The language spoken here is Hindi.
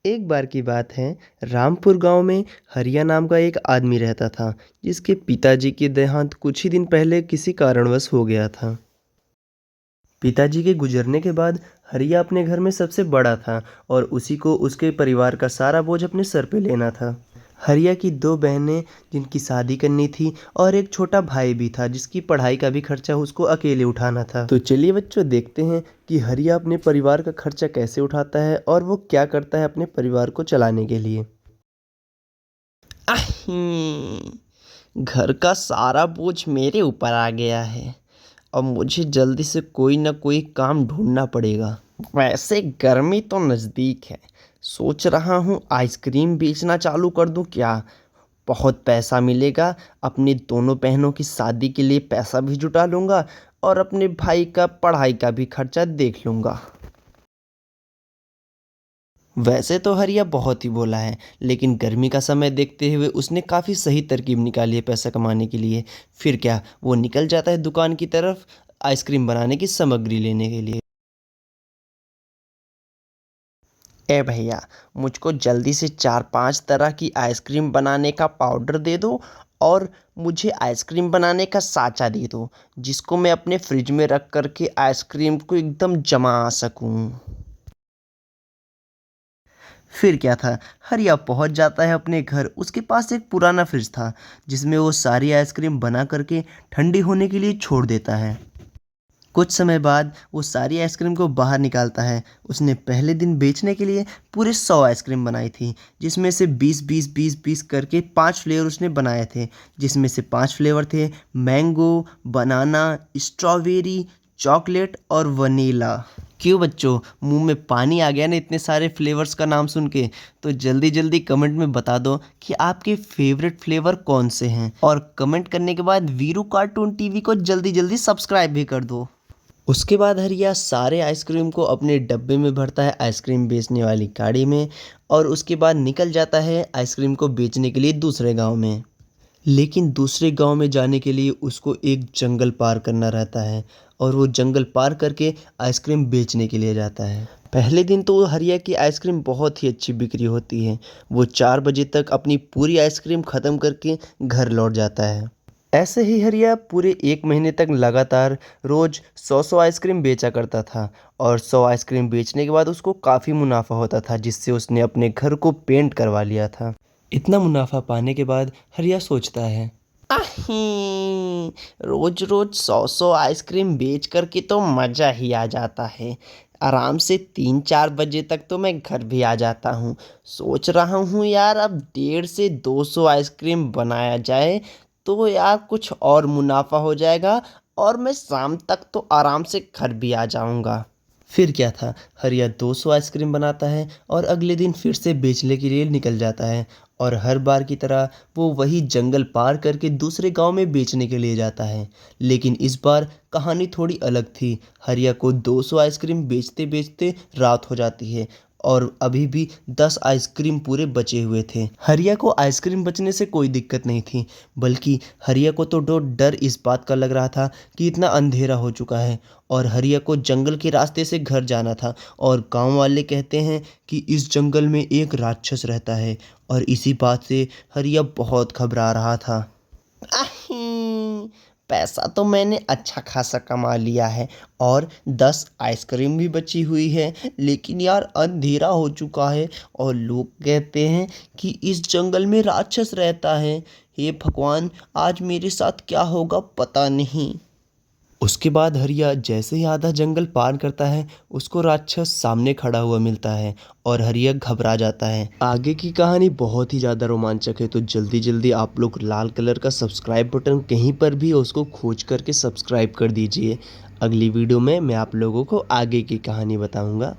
एक बार की बात है, रामपुर गांव में हरिया नाम का एक आदमी रहता था, जिसके पिताजी की देहांत कुछ ही दिन पहले किसी कारणवश हो गया था। पिताजी के गुजरने के बाद हरिया अपने घर में सबसे बड़ा था और उसी को उसके परिवार का सारा बोझ अपने सर पे लेना था। हरिया की दो बहनें जिनकी शादी करनी थी और एक छोटा भाई भी था जिसकी पढ़ाई का भी खर्चा उसको अकेले उठाना था। तो चलिए बच्चों, देखते हैं कि हरिया अपने परिवार का खर्चा कैसे उठाता है और वो क्या करता है अपने परिवार को चलाने के लिए। घर का सारा बोझ मेरे ऊपर आ गया है। अब मुझे जल्दी से कोई ना कोई काम ढूंढना पड़ेगा। वैसे गर्मी तो नज़दीक है, सोच रहा हूँ आइसक्रीम बेचना चालू कर दूँ क्या। बहुत पैसा मिलेगा, अपनी दोनों बहनों की शादी के लिए पैसा भी जुटा लूँगा और अपने भाई का पढ़ाई का भी खर्चा देख लूँगा। वैसे तो हरिया बहुत ही भोला है, लेकिन गर्मी का समय देखते हुए उसने काफ़ी सही तरकीब निकाली है पैसा कमाने के लिए। फिर क्या, वो निकल जाता है दुकान की तरफ आइसक्रीम बनाने की सामग्री लेने के लिए। ए भैया, मुझको जल्दी से 4-5 तरह की आइसक्रीम बनाने का पाउडर दे दो और मुझे आइसक्रीम बनाने का साँचा दे दो, जिसको मैं अपने फ्रिज में रख कर के आइसक्रीम को एकदम जमा सकूँ। फिर क्या था, हरिया पहुंच जाता है अपने घर। उसके पास एक पुराना फ्रिज था जिसमें वो सारी आइसक्रीम बना करके ठंडी होने के लिए छोड़ देता है। कुछ समय बाद वो सारी आइसक्रीम को बाहर निकालता है। उसने पहले दिन बेचने के लिए पूरे 100 आइसक्रीम बनाई थी, जिसमें से 20-20 करके 5 फ्लेवर उसने बनाए थे, जिसमें से 5 फ्लेवर थे मैंगो, बनाना, स्ट्रॉबेरी, चॉकलेट और वनीला। क्यों बच्चों, मुंह में पानी आ गया ना इतने सारे फ्लेवर्स का नाम सुन के। तो जल्दी जल्दी कमेंट में बता दो कि आपके फेवरेट फ्लेवर कौन से हैं, और कमेंट करने के बाद वीरू कार्टून टीवी को जल्दी जल्दी सब्सक्राइब भी कर दो। उसके बाद हरिया सारे आइसक्रीम को अपने डब्बे में भरता है आइसक्रीम बेचने वाली गाड़ी में, और उसके बाद निकल जाता है आइसक्रीम को बेचने के लिए दूसरे गांव में। लेकिन दूसरे गांव में जाने के लिए उसको एक जंगल पार करना रहता है, और वो जंगल पार करके आइसक्रीम बेचने के लिए जाता है। पहले दिन तो हरिया की आइसक्रीम बहुत ही अच्छी बिक्री होती है। वो 4 बजे तक अपनी पूरी आइसक्रीम ख़त्म करके घर लौट जाता है। ऐसे ही हरिया पूरे 1 महीने तक लगातार रोज़ 100-100 आइसक्रीम बेचा करता था, और 100 आइसक्रीम बेचने के बाद उसको काफ़ी मुनाफा होता था, जिससे उसने अपने घर को पेंट करवा लिया था। इतना मुनाफा पाने के बाद हरिया सोचता है, रोज रोज 100-100 आइसक्रीम बेच करके तो मज़ा ही आ जाता है। आराम से 3-4 बजे तक तो मैं घर भी आ जाता हूँ। सोच रहा हूँ यार, अब 150 से 200 आइसक्रीम बनाया जाए तो यार कुछ और मुनाफा हो जाएगा, और मैं शाम तक तो आराम से घर भी आ जाऊँगा। फिर क्या था, हरिया 200 आइसक्रीम बनाता है और अगले दिन फिर से बेचने के लिए निकल जाता है, और हर बार की तरह वो वही जंगल पार करके दूसरे गांव में बेचने के लिए जाता है। लेकिन इस बार कहानी थोड़ी अलग थी। हरिया को 200 आइसक्रीम बेचते बेचते रात हो जाती है, और अभी भी 10 आइसक्रीम पूरे बचे हुए थे। हरिया को आइसक्रीम बचने से कोई दिक्कत नहीं थी, बल्कि हरिया को तो डर इस बात का लग रहा था कि इतना अंधेरा हो चुका है और हरिया को जंगल के रास्ते से घर जाना था, और गांव वाले कहते हैं कि इस जंगल में एक राक्षस रहता है, और इसी बात से हरिया बहुत घबरा रहा था। पैसा तो मैंने अच्छा खासा कमा लिया है, और 10 आइसक्रीम भी बची हुई है, लेकिन यार अंधेरा हो चुका है और लोग कहते हैं कि इस जंगल में राक्षस रहता है। हे भगवान, आज मेरे साथ क्या होगा पता नहीं। उसके बाद हरिया जैसे ही आधा जंगल पार करता है, उसको राक्षस सामने खड़ा हुआ मिलता है, और हरिया घबरा जाता है। आगे की कहानी बहुत ही ज़्यादा रोमांचक है, तो जल्दी जल्दी आप लोग लाल कलर का सब्सक्राइब बटन कहीं पर भी उसको खोज करके सब्सक्राइब कर दीजिए। अगली वीडियो में मैं आप लोगों को आगे की कहानी बताऊंगा।